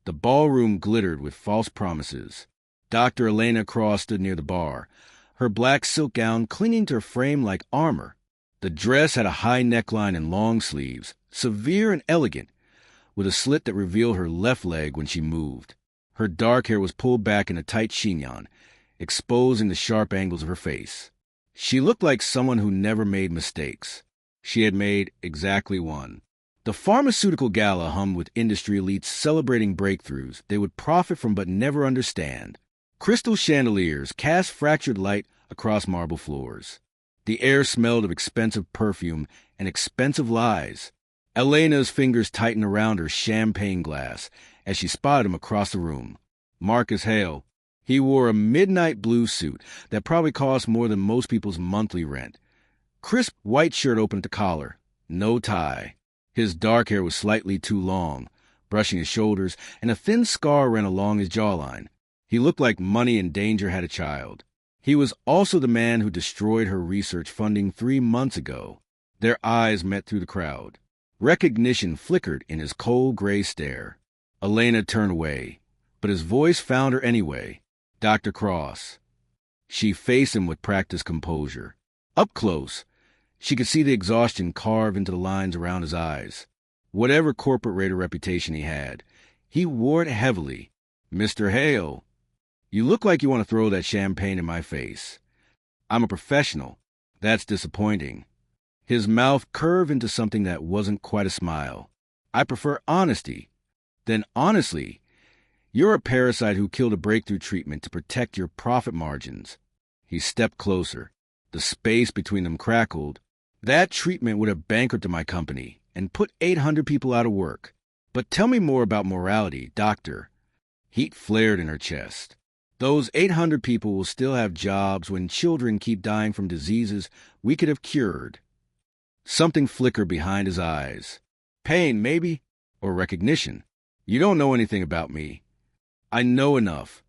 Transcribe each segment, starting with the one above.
The ballroom glittered with false promises. Dr. Elena Cross stood near the bar, her black silk gown clinging to her frame like armor. The dress had a high neckline and long sleeves, severe and elegant, with a slit that revealed her left leg when she moved. Her dark hair was pulled back in a tight chignon, exposing the sharp angles of her face. She looked like someone who never made mistakes. She had made exactly one. The pharmaceutical gala hummed with industry elites celebrating breakthroughs they would profit from but never understand. Crystal chandeliers cast fractured light across marble floors. The air smelled of expensive perfume and expensive lies. Elena's fingers tightened around her champagne glass as she spotted him across the room. Marcus Hale. He wore a midnight blue suit that probably cost more than most people's monthly rent. Crisp white shirt open at the collar. No tie. His dark hair was slightly too long, brushing his shoulders, and a thin scar ran along his jawline. He looked like money and danger had a child. He was also the man who destroyed her research funding 3 months ago. Their eyes met through the crowd. Recognition flickered in his cold gray stare. Elena turned away, but his voice found her anyway. Dr. Cross. She faced him with practiced composure. Up close, she could see the exhaustion carved into the lines around his eyes. Whatever corporate raider reputation he had, he wore it heavily. Mr. Hale, you look like you want to throw that champagne in my face. I'm a professional. That's disappointing. His mouth curved into something that wasn't quite a smile. I prefer honesty. Then honestly, you're a parasite who killed a breakthrough treatment to protect your profit margins. He stepped closer. The space between them crackled. That treatment would have bankrupted my company and put 800 people out of work. But tell me more about morality, doctor. Heat flared in her chest. Those 800 people will still have jobs when children keep dying from diseases we could have cured. Something flickered behind his eyes. Pain, maybe, or recognition. You don't know anything about me. I know enough.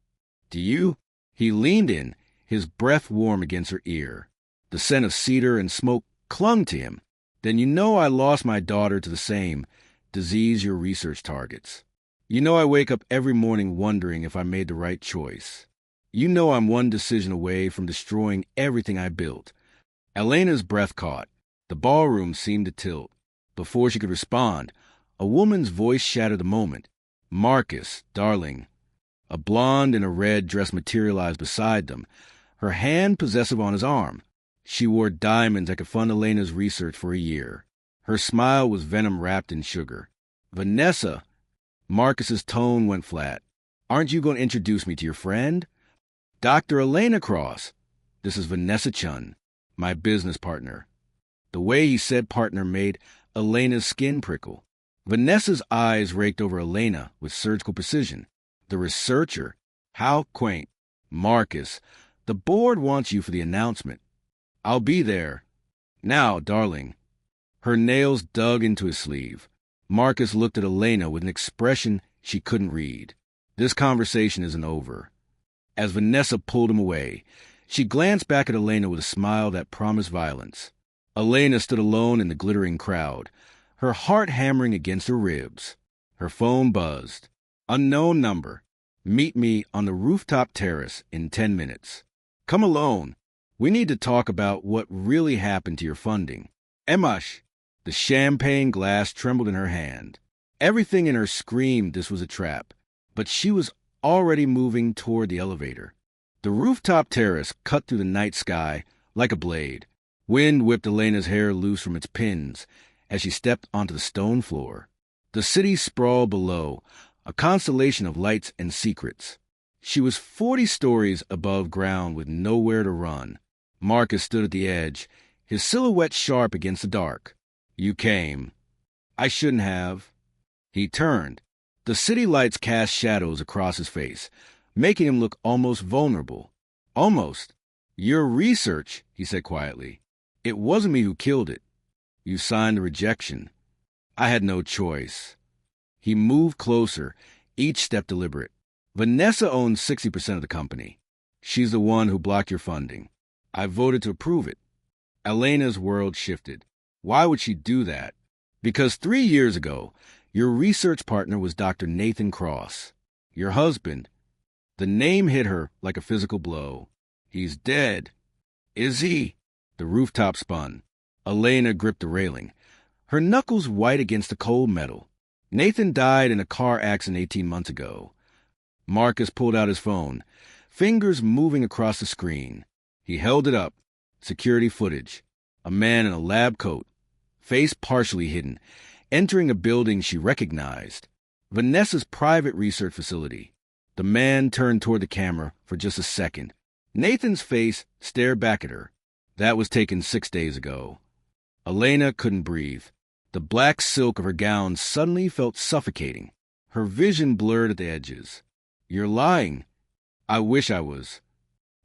Do you? He leaned in, his breath warm against her ear. The scent of cedar and smoke clung to him. Then you know I lost my daughter to the same disease your research targets. You know I wake up every morning wondering if I made the right choice. You know I'm one decision away from destroying everything I built. Elena's breath caught. The ballroom seemed to tilt. Before she could respond, a woman's voice shattered the moment. Marcus, darling. A blonde in a red dress materialized beside them, her hand possessive on his arm. She wore diamonds that could fund Elena's research for a year. Her smile was venom wrapped in sugar. Vanessa. Marcus's tone went flat. Aren't you going to introduce me to your friend? Dr. Elena Cross. This is Vanessa Chun, my business partner. The way he said partner made Elena's skin prickle. Vanessa's eyes raked over Elena with surgical precision. The researcher. How quaint. Marcus, the board wants you for the announcement. I'll be there. Now, darling. Her nails dug into his sleeve. Marcus looked at Elena with an expression she couldn't read. This conversation isn't over. As Vanessa pulled him away, she glanced back at Elena with a smile that promised violence. Elena stood alone in the glittering crowd, her heart hammering against her ribs. Her phone buzzed. Unknown number. Meet me on the rooftop terrace in 10 minutes. Come alone. We need to talk about what really happened to your funding. Emash. The champagne glass trembled in her hand. Everything in her screamed this was a trap, but she was already moving toward the elevator. The rooftop terrace cut through the night sky like a blade. Wind whipped Elena's hair loose from its pins as she stepped onto the stone floor. The city sprawled below, a constellation of lights and secrets. She was 40 stories above ground with nowhere to run. Marcus stood at the edge, his silhouette sharp against the dark. You came. I shouldn't have. He turned. The city lights cast shadows across his face, making him look almost vulnerable. Almost. Your research, he said quietly. It wasn't me who killed it. You signed the rejection. I had no choice. He moved closer, each step deliberate. Vanessa owns 60% of the company. She's the one who blocked your funding. I voted to approve it. Elena's world shifted. Why would she do that? Because 3 years ago, Your research partner was Dr. Nathan Cross. Your husband. The name hit her like a physical blow. He's dead. Is he? The rooftop spun. Elena gripped the railing, her knuckles white against the cold metal. Nathan died in a car accident 18 months ago. Marcus pulled out his phone, fingers moving across the screen. He held it up. Security footage. A man in a lab coat, face partially hidden, entering a building she recognized. Vanessa's private research facility. The man turned toward the camera for just a second. Nathan's face stared back at her. That was taken 6 days ago. Elena couldn't breathe. The black silk of her gown suddenly felt suffocating. Her vision blurred at the edges. You're lying. I wish I was.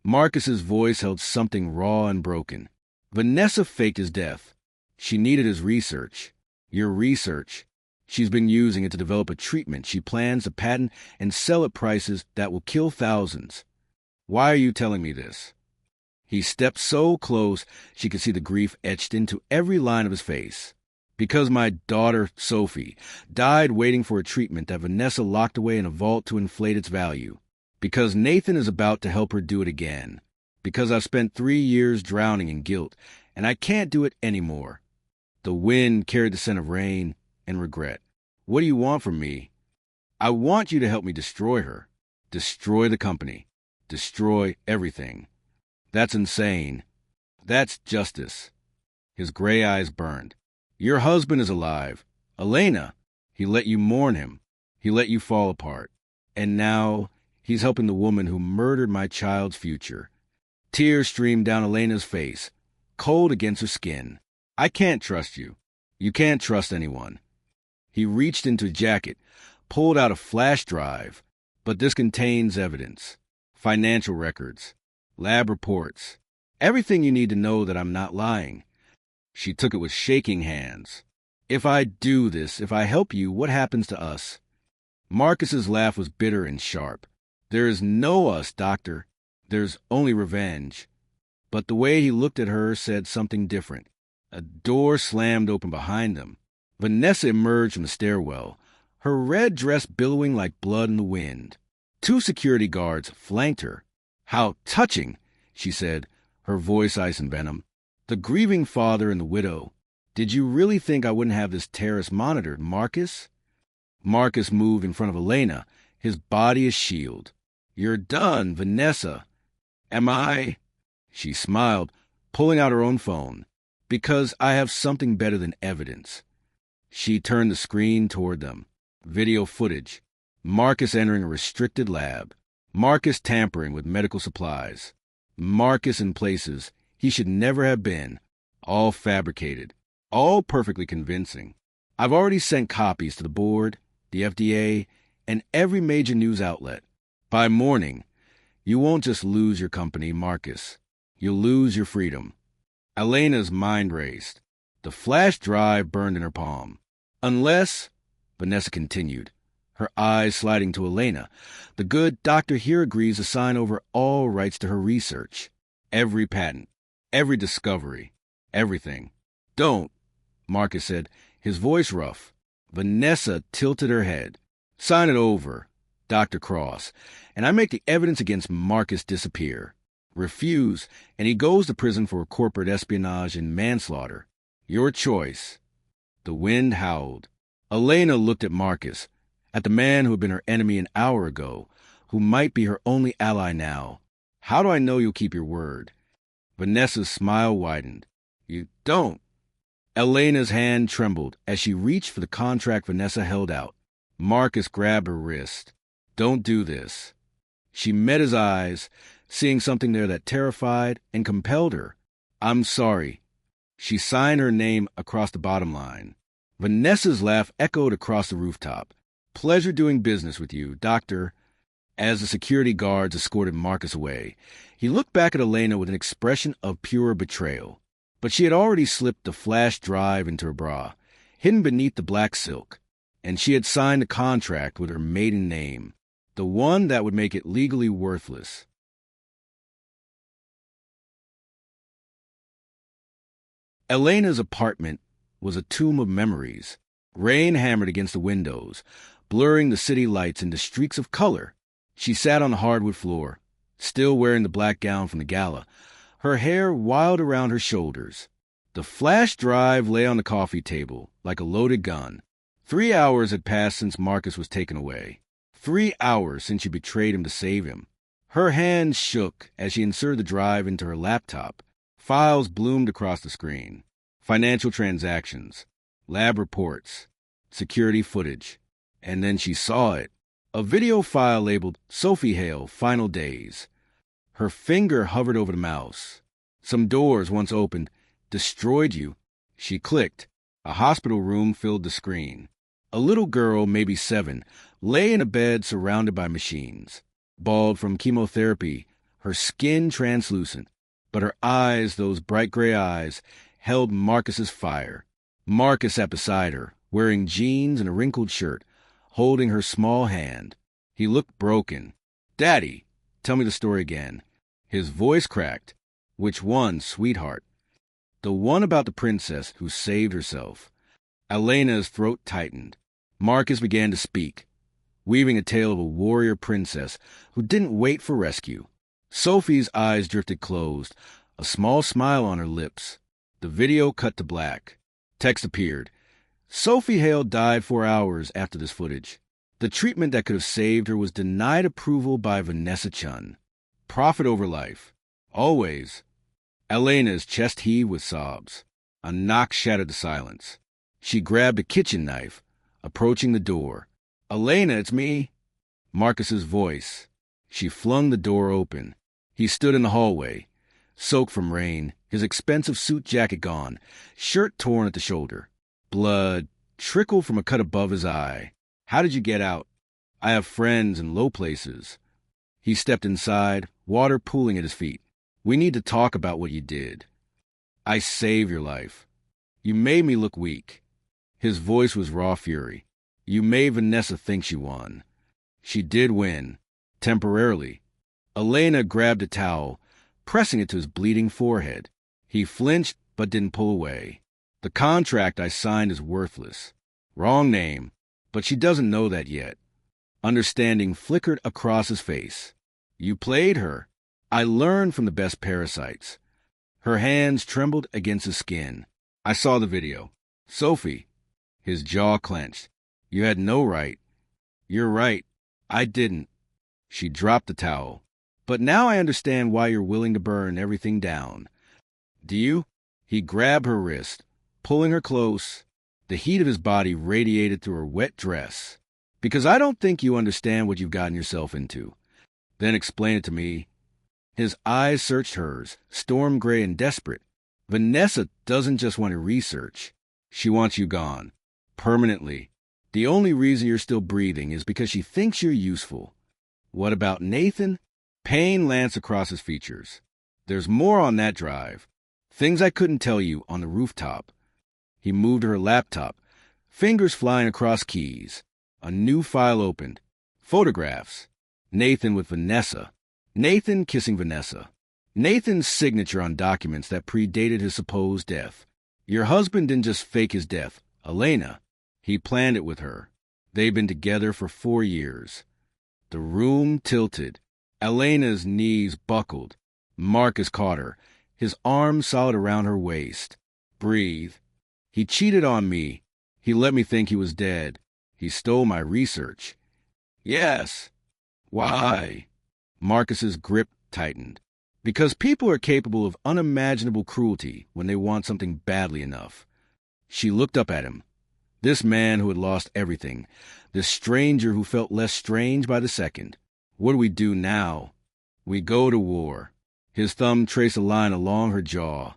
Marcus's voice held something raw and broken. Vanessa faked his death. She needed his research. Your research. She's been using it to develop a treatment she plans to patent and sell at prices that will kill thousands. Why are you telling me this? He stepped so close she could see the grief etched into every line of his face. Because my daughter, Sophie, died waiting for a treatment that Vanessa locked away in a vault to inflate its value. Because Nathan is about to help her do it again. Because I've spent 3 years drowning in guilt, and I can't do it anymore. The wind carried the scent of rain and regret. What do you want from me? I want you to help me destroy her. Destroy the company. Destroy everything. That's insane. That's justice. His gray eyes burned. Your husband is alive. Elena, he let you mourn him. He let you fall apart. And now he's helping the woman who murdered my child's future. Tears streamed down Elena's face, cold against her skin. I can't trust you. You can't trust anyone. He reached into his jacket, pulled out a flash drive. But this contains evidence. Financial records. Lab reports. Everything you need to know that I'm not lying. She took it with shaking hands. If I do this, if I help you, what happens to us? Marcus's laugh was bitter and sharp. There is no us, Doctor. There's only revenge. But the way he looked at her said something different. A door slammed open behind them. Vanessa emerged from the stairwell, her red dress billowing like blood in the wind. 2 security guards flanked her. How touching, she said, her voice ice and venom. The grieving father and the widow. Did you really think I wouldn't have this terrace monitored, Marcus? Marcus moved in front of Elena, his body a shield. You're done, Vanessa. Am I? She smiled, pulling out her own phone. Because I have something better than evidence. She turned the screen toward them. Video footage. Marcus entering a restricted lab. Marcus tampering with medical supplies. Marcus in places he should never have been. All fabricated. All perfectly convincing. I've already sent copies to the board, the FDA, and every major news outlet. By morning, you won't just lose your company, Marcus. You'll lose your freedom. Elena's mind raced. The flash drive burned in her palm. Unless, Vanessa continued, her eyes sliding to Elena, the good doctor here agrees to sign over all rights to her research. Every patent, every discovery, everything. Don't, Marcus said, his voice rough. Vanessa tilted her head. Sign it over, Dr. Cross, and I make the evidence against Marcus disappear. Refuse, and he goes to prison for corporate espionage and manslaughter. Your choice. The wind howled. Elena looked at Marcus, at the man who had been her enemy an hour ago, who might be her only ally now. How do I know you'll keep your word? Vanessa's smile widened. You don't. Elena's hand trembled as she reached for the contract Vanessa held out. Marcus grabbed her wrist. Don't do this. She met his eyes, seeing something there that terrified and compelled her. I'm sorry. She signed her name across the bottom line. Vanessa's laugh echoed across the rooftop. Pleasure doing business with you, Doctor. As the security guards escorted Marcus away, he looked back at Elena with an expression of pure betrayal. But she had already slipped the flash drive into her bra, hidden beneath the black silk, and she had signed a contract with her maiden name, the one that would make it legally worthless. Elena's apartment was a tomb of memories. Rain hammered against the windows, blurring the city lights into streaks of color. She sat on the hardwood floor, still wearing the black gown from the gala, her hair wild around her shoulders. The flash drive lay on the coffee table like a loaded gun. 3 hours had passed since Marcus was taken away. 3 hours since she betrayed him to save him. Her hands shook as she inserted the drive into her laptop. Files bloomed across the screen. Financial transactions, lab reports, security footage. And then she saw it. A video file labeled Sophie Hale, Final Days. Her finger hovered over the mouse. Some doors, once opened, destroyed you. She clicked. A hospital room filled the screen. A little girl, maybe 7, lay in a bed surrounded by machines. Bald from chemotherapy, her skin translucent, but her eyes, those bright gray eyes, held Marcus's fire. Marcus sat beside her, wearing jeans and a wrinkled shirt, holding her small hand. He looked broken. "Daddy, tell me the story again." His voice cracked. "Which one, sweetheart?" "The one about the princess who saved herself." Elena's throat tightened. Marcus began to speak, weaving a tale of a warrior princess who didn't wait for rescue. Sophie's eyes drifted closed, a small smile on her lips. The video cut to black. Text appeared. Sophie Hale died 4 hours after this footage. The treatment that could have saved her was denied approval by Vanessa Chun. Profit over life. Always. Elena's chest heaved with sobs. A knock shattered the silence. She grabbed a kitchen knife, approaching the door. "Elena, it's me." Marcus's voice. She flung the door open. He stood in the hallway, soaked from rain, his expensive suit jacket gone, shirt torn at the shoulder. Blood trickled from a cut above his eye. "How did you get out?" "I have friends in low places." He stepped inside, water pooling at his feet. "We need to talk about what you did." "I saved your life. You made me look weak." His voice was raw fury. "You made Vanessa think she won." She did win. Temporarily. Elena grabbed a towel, pressing it to his bleeding forehead. He flinched but didn't pull away. "The contract I signed is worthless." Wrong name, but she doesn't know that yet. Understanding flickered across his face. "You played her. I learned from the best parasites." Her hands trembled against his skin. "I saw the video. Sophie." His jaw clenched. "You had no right." "You're right. I didn't." She dropped the towel. "But now I understand why you're willing to burn everything down." "Do you?" He grabbed her wrist, pulling her close. The heat of his body radiated through her wet dress. "Because I don't think you understand what you've gotten yourself into." "Then explain it to me." His eyes searched hers, storm gray and desperate. "Vanessa doesn't just want to research. She wants you gone. Permanently. The only reason you're still breathing is because she thinks you're useful." "What about Nathan?" Pain lanced across his features. "There's more on that drive. Things I couldn't tell you on the rooftop." He moved to her laptop, fingers flying across keys. A new file opened. Photographs. Nathan with Vanessa. Nathan kissing Vanessa. Nathan's signature on documents that predated his supposed death. "Your husband didn't just fake his death, Elena. He planned it with her. They've been together for 4 years." The room tilted. Elena's knees buckled. Marcus caught her, his arms solid around her waist. "Breathe. He cheated on me. He let me think he was dead. He stole my research." "Yes." "Why?" Marcus's grip tightened. "Because people are capable of unimaginable cruelty when they want something badly enough." She looked up at him. This man who had lost everything. This stranger who felt less strange by the second. "What do we do now?" "We go to war." His thumb traced a line along her jaw,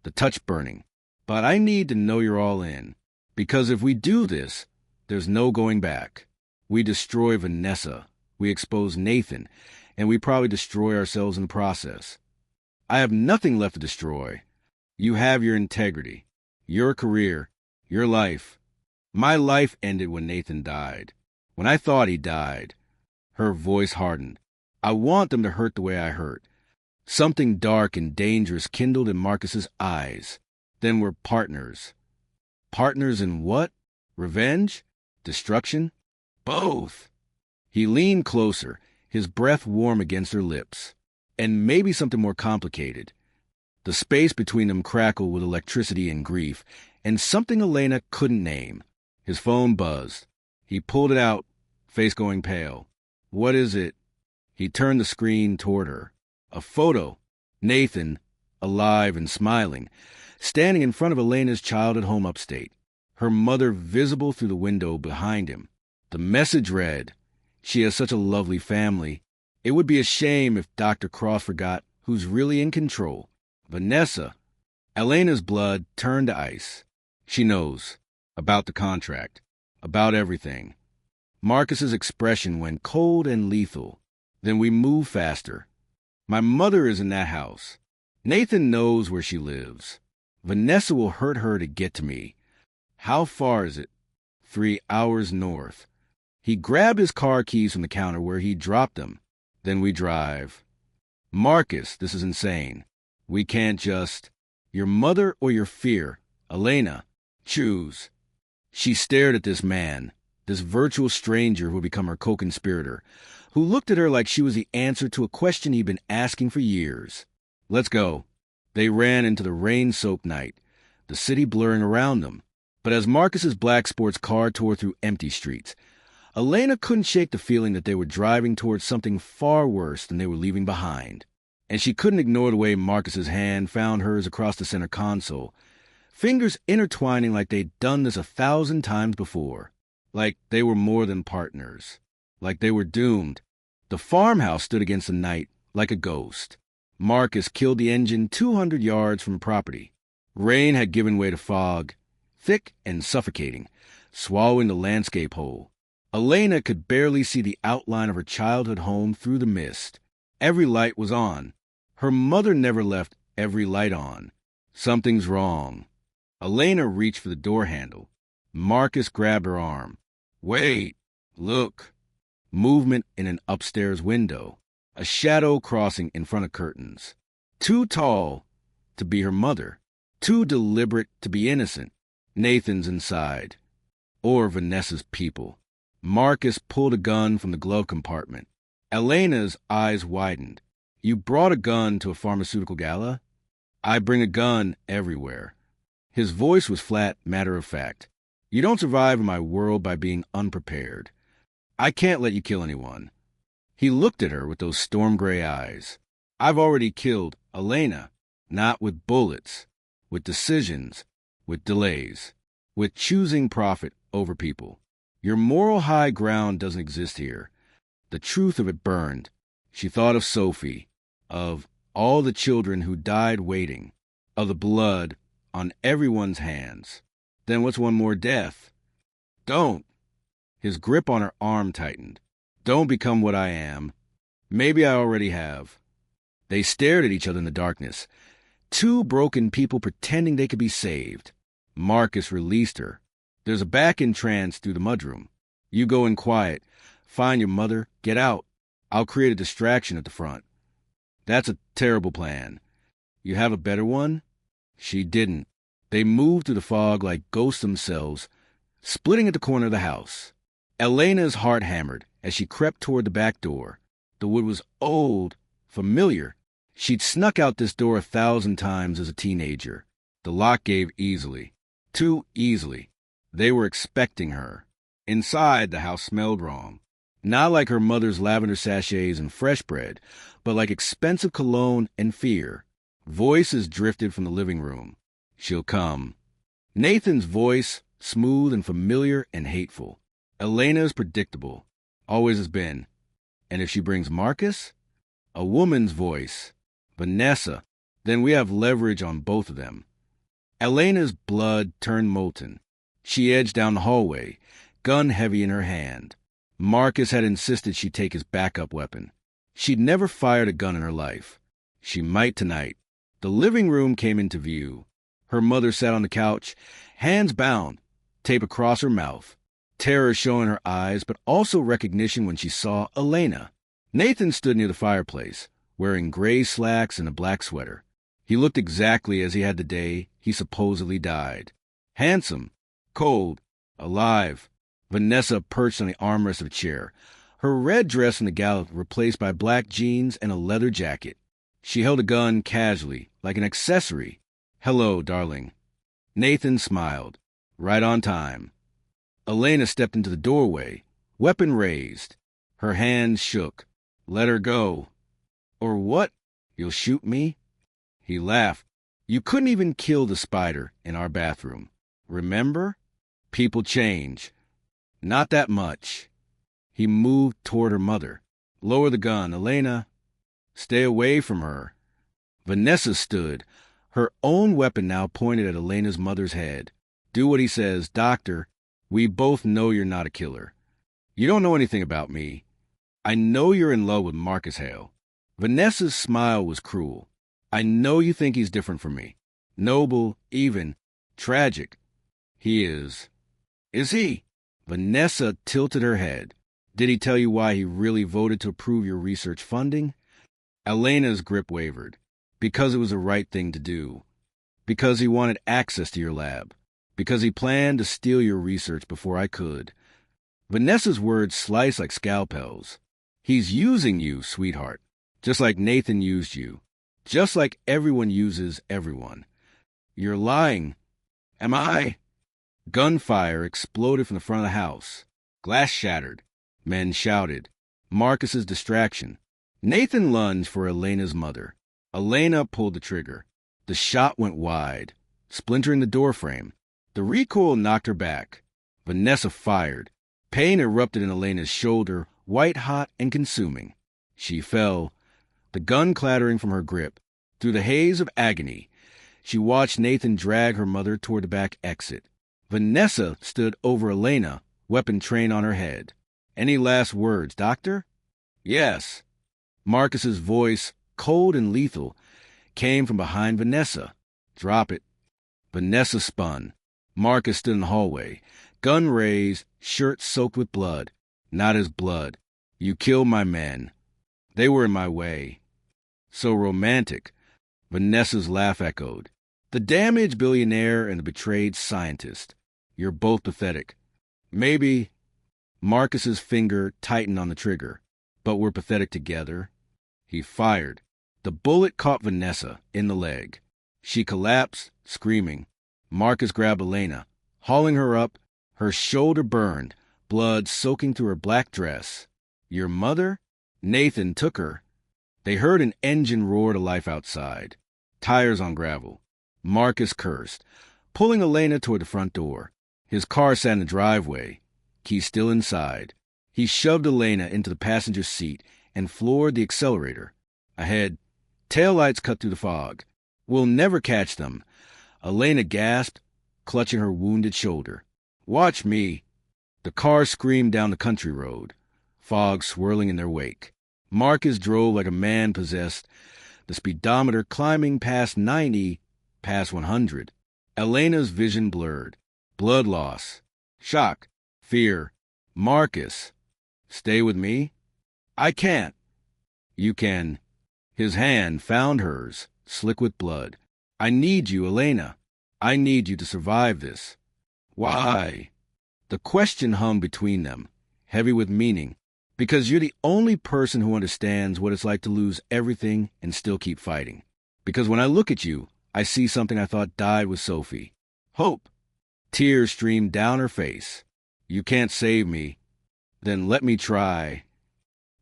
the touch burning. "But I need to know you're all in. Because if we do this, there's no going back. We destroy Vanessa. We expose Nathan. And we probably destroy ourselves in the process." "I have nothing left to destroy." "You have your integrity, your career, your life." "My life ended when Nathan died. When I thought he died." Her voice hardened. "I want them to hurt the way I hurt." Something dark and dangerous kindled in Marcus's eyes. "Then we're partners." "Partners in what?" Revenge? Destruction? Both. He leaned closer, his breath warm against her lips. And maybe something more complicated. The space between them crackled with electricity and grief, and something Elena couldn't name. His phone buzzed. He pulled it out, face going pale. What is it? He turned the screen toward her. A photo. Nathan, alive and smiling, standing in front of Elena's childhood home upstate, her mother visible through the window behind him. The message read, "She has such a lovely family. It would be a shame if Dr. Cross forgot who's really in control. Vanessa." Elena's blood turned to ice. She knows. About the contract. About everything. Marcus's expression went cold and lethal. Then we move faster. My mother is in that house. Nathan knows where she lives. Vanessa will hurt her to get to me. How far is it? 3 hours north. He grabbed his car keys from the counter where he dropped them. Then we drive. Marcus, this is insane. We can't just... Your mother or your fear? Elena, choose. She stared at this man, this virtual stranger who had become her co-conspirator, who looked at her like she was the answer to a question he'd been asking for years. Let's go. They ran into the rain-soaked night, the city blurring around them. But as Marcus's black sports car tore through empty streets, Elena couldn't shake the feeling that they were driving towards something far worse than they were leaving behind. And she couldn't ignore the way Marcus's hand found hers across the center console, fingers intertwining like they'd done this 1,000 times before. Like they were more than partners. Like they were doomed. The farmhouse stood against the night like a ghost. Marcus killed the engine 200 yards from property. Rain had given way to fog, thick and suffocating, swallowing the landscape whole. Elena could barely see the outline of her childhood home through the mist. Every light was on. Her mother never left every light on. Something's wrong. Elena reached for the door handle. Marcus grabbed her arm. Wait, look. Movement in an upstairs window. A shadow crossing in front of curtains. Too tall to be her mother. Too deliberate to be innocent. Nathan's inside. Or Vanessa's people. Marcus pulled a gun from the glove compartment. Elena's eyes widened. You brought a gun to a pharmaceutical gala? I bring a gun everywhere. His voice was flat, matter-of-fact. You don't survive in my world by being unprepared. I can't let you kill anyone. He looked at her with those storm-gray eyes. I've already killed Elena, not with bullets, with decisions, with delays, with choosing profit over people. Your moral high ground doesn't exist here. The truth of it burned. She thought of Sophie, of all the children who died waiting, of the blood on everyone's hands. Then what's one more death? Don't. His grip on her arm tightened. Don't become what I am. Maybe I already have. They stared at each other in the darkness. Two broken people pretending they could be saved. Marcus released her. There's a back entrance through the mudroom. You go in quiet. Find your mother. Get out. I'll create a distraction at the front. That's a terrible plan. You have a better one? She didn't. They moved through the fog like ghosts themselves, splitting at the corner of the house. Elena's heart hammered as she crept toward the back door. The wood was old, familiar. She'd snuck out this door 1,000 times as a teenager. The lock gave easily. Too easily. They were expecting her. Inside, the house smelled wrong. Not like her mother's lavender sachets and fresh bread, but like expensive cologne and fear. Voices drifted from the living room. She'll come. Nathan's voice, smooth and familiar and hateful. Elena's predictable. Always has been. And if she brings Marcus? A woman's voice. Vanessa. Then we have leverage on both of them. Elena's blood turned molten. She edged down the hallway, gun heavy in her hand. Marcus had insisted she take his backup weapon. She'd never fired a gun in her life. She might tonight. The living room came into view. Her mother sat on the couch, hands bound, tape across her mouth. Terror showing her eyes, but also recognition when she saw Elena. Nathan stood near the fireplace, wearing gray slacks and a black sweater. He looked exactly as he had the day he supposedly died. Handsome, cold, Alive. Vanessa perched on the armrest of a chair, her red dress from the gala replaced by black jeans and a leather jacket. She held a gun casually, like an accessory. Hello, darling. Nathan smiled. Right on time. Elena stepped into the doorway, weapon raised. Her hands shook. Let her go. Or what? You'll shoot me? He laughed. You couldn't even kill the spider in our bathroom. Remember? People change. Not that much. He moved toward her mother. Lower the gun, Elena. Stay away from her. Vanessa stood, her own weapon now pointed at Elena's mother's head. Do what he says, Doctor. We both know you're not a killer. You don't know anything about me. I know you're in love with Marcus Hale. Vanessa's smile was cruel. I know you think he's different from me. Noble, even, tragic. He is. Is he? Vanessa tilted her head. Did he tell you why he really voted to approve your research funding? Elena's grip wavered. Because it was the right thing to do. Because he wanted access to your lab. Because he planned to steal your research before I could. Vanessa's words sliced like scalpels. He's using you, sweetheart. Just like Nathan used you. Just like everyone uses everyone. You're lying. Am I? Gunfire exploded from the front of the house. Glass shattered. Men shouted. Marcus's distraction. Nathan lunged for Elena's mother. Elena pulled the trigger. The shot went wide, splintering the doorframe. The recoil knocked her back. Vanessa fired. Pain erupted in Elena's shoulder, white-hot and consuming. She fell, the gun clattering from her grip. Through the haze of agony, she watched Nathan drag her mother toward the back exit. Vanessa stood over Elena, weapon trained on her head. Any last words, Doctor? Yes. Marcus's voice, cold and lethal, came from behind Vanessa. Drop it. Vanessa spun. Marcus stood in the hallway, gun raised, shirt soaked with blood. Not his blood. You killed my men. They were in my way. So romantic. Vanessa's laugh echoed. The damaged billionaire and the betrayed scientist. You're both pathetic. Maybe. Marcus's finger tightened on the trigger. But we're pathetic together. He fired. The bullet caught Vanessa in the leg. She collapsed, screaming. Marcus grabbed Elena, hauling her up. Her shoulder burned, blood soaking through her black dress. Your mother? Nathan took her. They heard an engine roar to life outside. Tires on gravel. Marcus cursed, pulling Elena toward the front door. His car sat in the driveway, key still inside. He shoved Elena into the passenger seat and floored the accelerator. Ahead, taillights cut through the fog. We'll never catch them. Elena gasped, clutching her wounded shoulder. Watch me. The car screamed down the country road, fog swirling in their wake. Marcus drove like a man possessed, the speedometer climbing past 90, past 100. Elena's vision blurred. Blood loss. Shock. Fear. Marcus. Stay with me? I can't. You can. His hand found hers, slick with blood. I need you, Elena. I need you to survive this. Why? The question hung between them, heavy with meaning. Because you're the only person who understands what it's like to lose everything and still keep fighting. Because when I look at you, I see something I thought died with Sophie. Hope. Tears streamed down her face. You can't save me. Then let me try.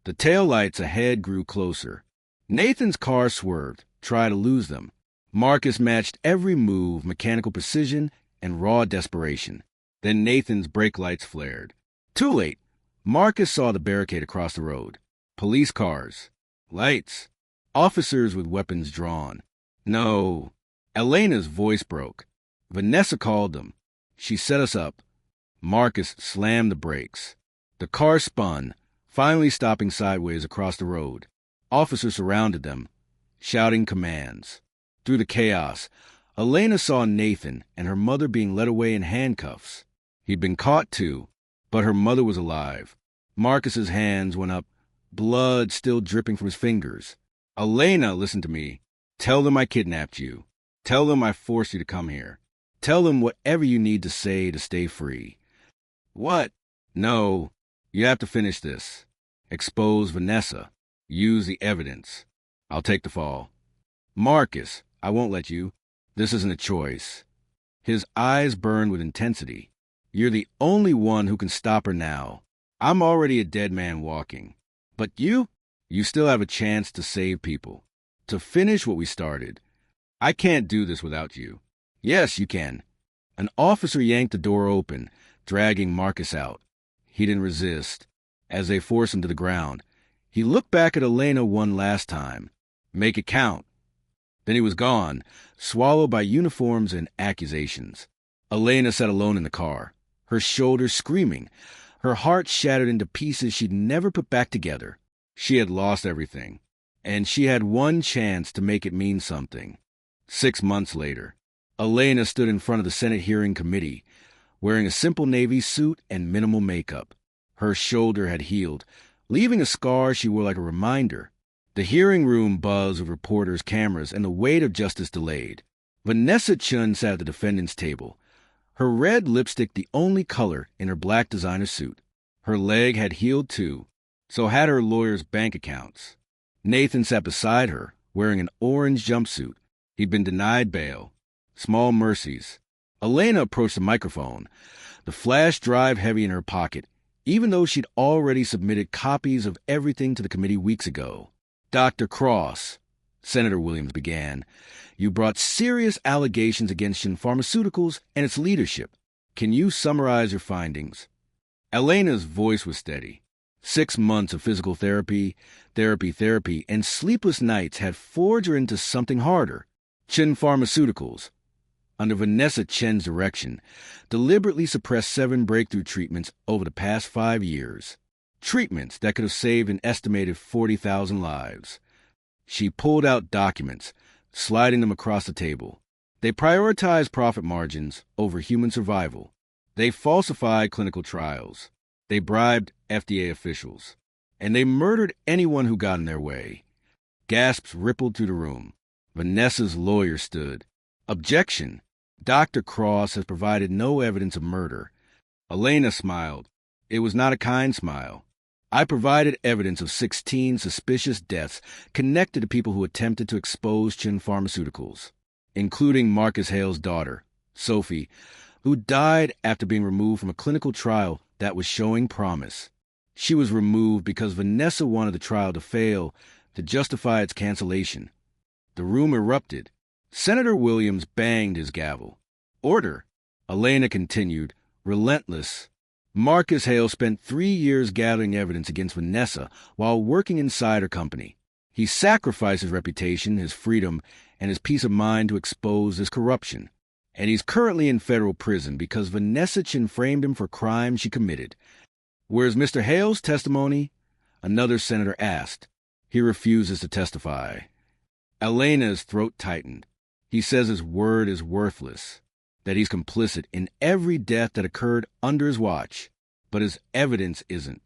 The taillights ahead grew closer. Nathan's car swerved, tried to lose them. Marcus matched every move, mechanical precision and raw desperation. Then Nathan's brake lights flared. Too late. Marcus saw the barricade across the road. Police cars. Lights. Officers with weapons drawn. No. Elena's voice broke. Vanessa called them. She set us up. Marcus slammed the brakes. The car spun, finally stopping sideways across the road. Officers surrounded them, shouting commands. Through the chaos, Elena saw Nathan and her mother being led away in handcuffs. He'd been caught too, but her mother was alive. Marcus's hands went up, blood still dripping from his fingers. Elena, listen to me. Tell them I kidnapped you. Tell them I forced you to come here. Tell them whatever you need to say to stay free. What? No. You have to finish this. Expose Vanessa. Use the evidence. I'll take the fall. Marcus, I won't let you. This isn't a choice. His eyes burned with intensity. You're the only one who can stop her now. I'm already a dead man walking. But you still have a chance to save people. To finish what we started. I can't do this without you. Yes, you can. An officer yanked the door open, dragging Marcus out. He didn't resist. As they forced him to the ground, he looked back at Elena one last time. Make it count. Then he was gone, swallowed by uniforms and accusations. Elena sat alone in the car, her shoulders screaming, her heart shattered into pieces she'd never put back together. She had lost everything, and she had one chance to make it mean something. 6 months later, Elena stood in front of the Senate hearing committee, wearing a simple navy suit and minimal makeup. Her shoulder had healed, leaving a scar she wore like a reminder. The hearing room buzzed with reporters' cameras and the weight of justice delayed. Vanessa Chun sat at the defendant's table, her red lipstick the only color in her black designer suit. Her leg had healed too, so had her lawyer's bank accounts. Nathan sat beside her, wearing an orange jumpsuit. He'd been denied bail. Small mercies. Elena approached the microphone, the flash drive heavy in her pocket, even though she'd already submitted copies of everything to the committee weeks ago. Dr. Cross, Senator Williams began, you brought serious allegations against Shin Pharmaceuticals and its leadership. Can you summarize your findings? Elena's voice was steady. 6 months of physical therapy, and sleepless nights had forged her into something harder. Shin Pharmaceuticals, under Vanessa Chen's direction, deliberately suppressed 7 breakthrough treatments over the past 5 years. Treatments that could have saved an estimated 40,000 lives. She pulled out documents, sliding them across the table. They prioritized profit margins over human survival. They falsified clinical trials. They bribed FDA officials. And they murdered anyone who got in their way. Gasps rippled through the room. Vanessa's lawyer stood. Objection. Dr. Cross has provided no evidence of murder. Elena smiled. It was not a kind smile. I provided evidence of 16 suspicious deaths connected to people who attempted to expose Chin Pharmaceuticals, including Marcus Hale's daughter, Sophie, who died after being removed from a clinical trial that was showing promise. She was removed because Vanessa wanted the trial to fail to justify its cancellation. The room erupted. Senator Williams banged his gavel. Order. Elena continued, relentless. Marcus Hale spent 3 years gathering evidence against Vanessa while working inside her company. He sacrificed his reputation, his freedom, and his peace of mind to expose this corruption. And he's currently in federal prison because Vanessa Chin framed him for crimes she committed. Where's Mr. Hale's testimony? Another senator asked. He refuses to testify. Elena's throat tightened. He says his word is worthless, that he's complicit in every death that occurred under his watch, but his evidence isn't.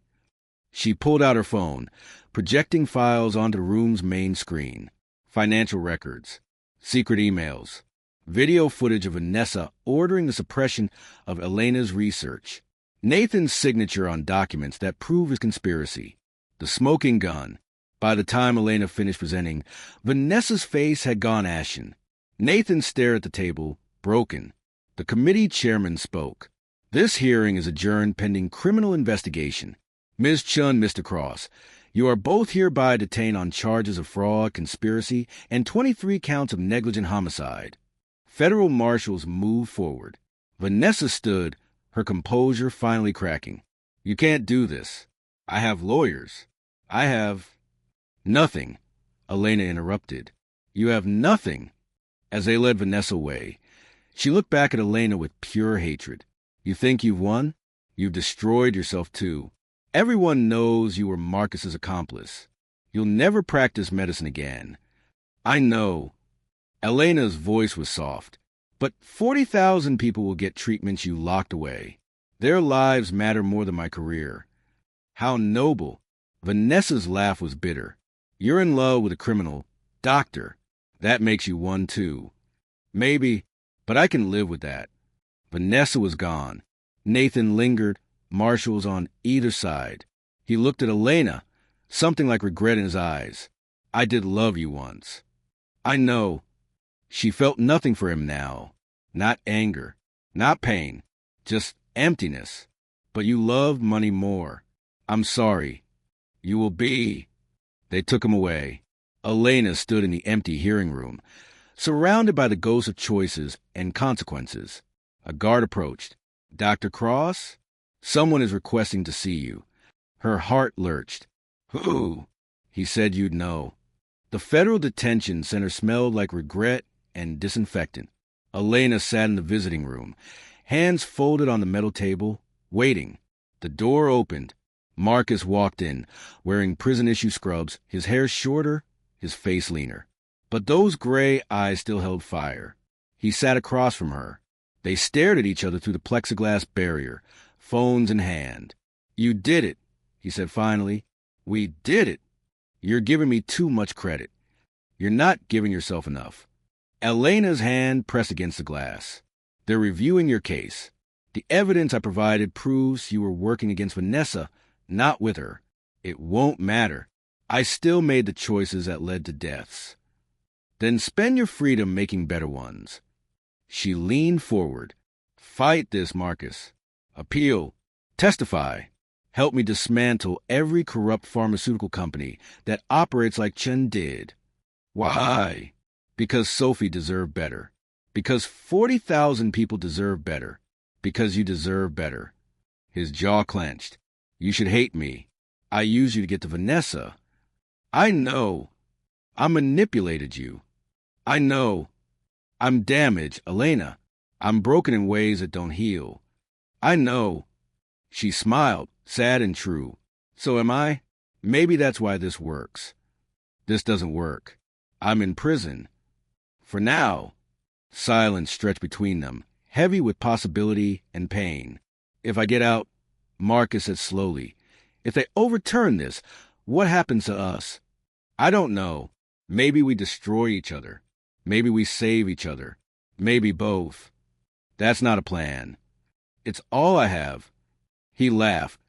She pulled out her phone, projecting files onto the room's main screen. Financial records, secret emails, video footage of Vanessa ordering the suppression of Elena's research, Nathan's signature on documents that prove his conspiracy, the smoking gun. By the time Elena finished presenting, Vanessa's face had gone ashen. Nathan stared at the table, broken. The committee chairman spoke. This hearing is adjourned pending criminal investigation. Ms. Chun, Mr. Cross, you are both hereby detained on charges of fraud, conspiracy, and 23 counts of negligent homicide. Federal marshals moved forward. Vanessa stood, her composure finally cracking. You can't do this. I have lawyers. I have... Nothing, Elena interrupted. You have nothing. As they led Vanessa away, she looked back at Elena with pure hatred. You think you've won? You've destroyed yourself too. Everyone knows you were Marcus's accomplice. You'll never practice medicine again. I know. Elena's voice was soft. But 40,000 people will get treatments you locked away. Their lives matter more than my career. How noble. Vanessa's laugh was bitter. You're in love with a criminal. Doctor. That makes you one too. Maybe, but I can live with that. Vanessa was gone. Nathan lingered, marshals on either side. He looked at Elena, something like regret in his eyes. I did love you once. I know. She felt nothing for him now. Not anger, not pain, just emptiness. But you loved money more. I'm sorry. You will be. They took him away. Elena stood in the empty hearing room, surrounded by the ghosts of choices and consequences. A guard approached. Dr. Cross? Someone is requesting to see you. Her heart lurched. Who? He said you'd know. The federal detention center smelled like regret and disinfectant. Elena sat in the visiting room, hands folded on the metal table, waiting. The door opened. Marcus walked in, wearing prison-issue scrubs, his hair shorter, his face leaner. But those gray eyes still held fire. He sat across from her. They stared at each other through the plexiglass barrier, phones in hand. You did it, he said finally. We did it. You're giving me too much credit. You're not giving yourself enough. Elena's hand pressed against the glass. They're reviewing your case. The evidence I provided proves you were working against Vanessa, not with her. It won't matter. I still made the choices that led to deaths. Then spend your freedom making better ones. She leaned forward. Fight this, Marcus. Appeal. Testify. Help me dismantle every corrupt pharmaceutical company that operates like Chen did. Why? Because Sophie deserved better. Because 40,000 people deserve better. Because you deserve better. His jaw clenched. You should hate me. I used you to get to Vanessa. I know. I manipulated you. I know. I'm damaged, Elena. I'm broken in ways that don't heal. I know. She smiled, sad and true. So am I? Maybe that's why this works. This doesn't work. I'm in prison. For now. Silence stretched between them, heavy with possibility and pain. If I get out, Marcus said slowly, if they overturn this, what happens to us? I don't know. Maybe we destroy each other. Maybe we save each other. Maybe both. That's not a plan. It's all I have. He laughed,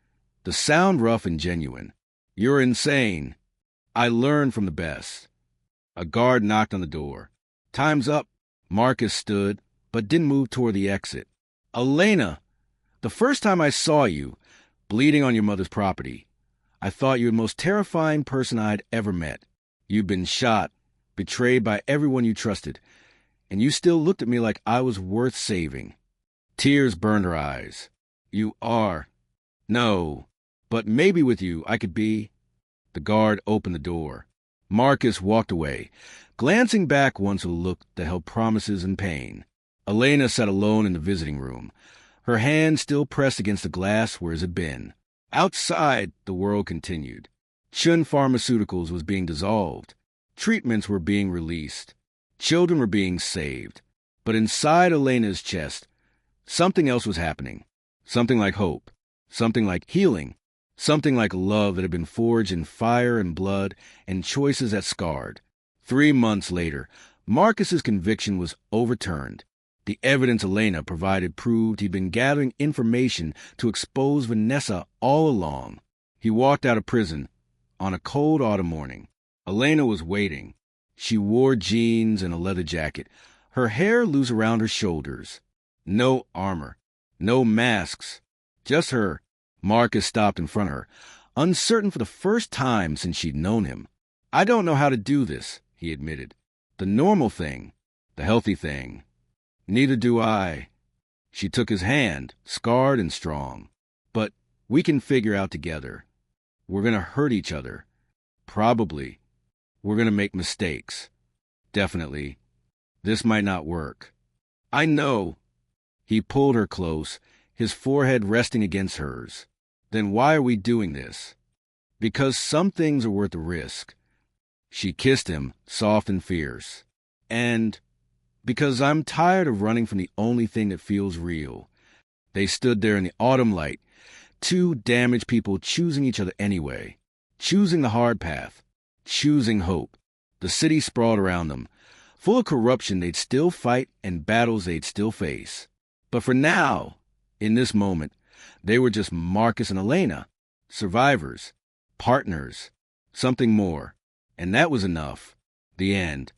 the sound rough and genuine. You're insane. I learned from the best. A guard knocked on the door. Time's up. Marcus stood, but didn't move toward the exit. Elena, the first time I saw you, bleeding on your mother's property, I thought you were the most terrifying person I'd ever met. You'd been shot, betrayed by everyone you trusted, and you still looked at me like I was worth saving. Tears burned her eyes. You are. No, but maybe with you I could be. The guard opened the door. Marcus walked away, glancing back once with a look that held promises and pain. Elena sat alone in the visiting room, her hand still pressed against the glass where it had been. Outside, the world continued. Chun Pharmaceuticals was being dissolved. Treatments were being released. Children were being saved. But inside Elena's chest, something else was happening. Something like hope. Something like healing. Something like love that had been forged in fire and blood and choices that scarred. 3 months later, Marcus's conviction was overturned. The evidence Elena provided proved he'd been gathering information to expose Vanessa all along. He walked out of prison on a cold autumn morning. Elena was waiting. She wore jeans and a leather jacket, her hair loose around her shoulders. No armor, no masks, just her. Marcus stopped in front of her, uncertain for the first time since she'd known him. I don't know how to do this, he admitted. The normal thing, the healthy thing. Neither do I. She took his hand, scarred and strong. But we can figure out together. We're going to hurt each other. Probably. We're going to make mistakes. Definitely. This might not work. I know. He pulled her close, his forehead resting against hers. Then why are we doing this? Because some things are worth the risk. She kissed him, soft and fierce. And because I'm tired of running from the only thing that feels real. They stood there in the autumn light, two damaged people choosing each other anyway, choosing the hard path, choosing hope. The city sprawled around them, full of corruption they'd still fight and battles they'd still face. But for now, in this moment, They were just Marcus and Elena, survivors, partners, something more. And that was enough. The end.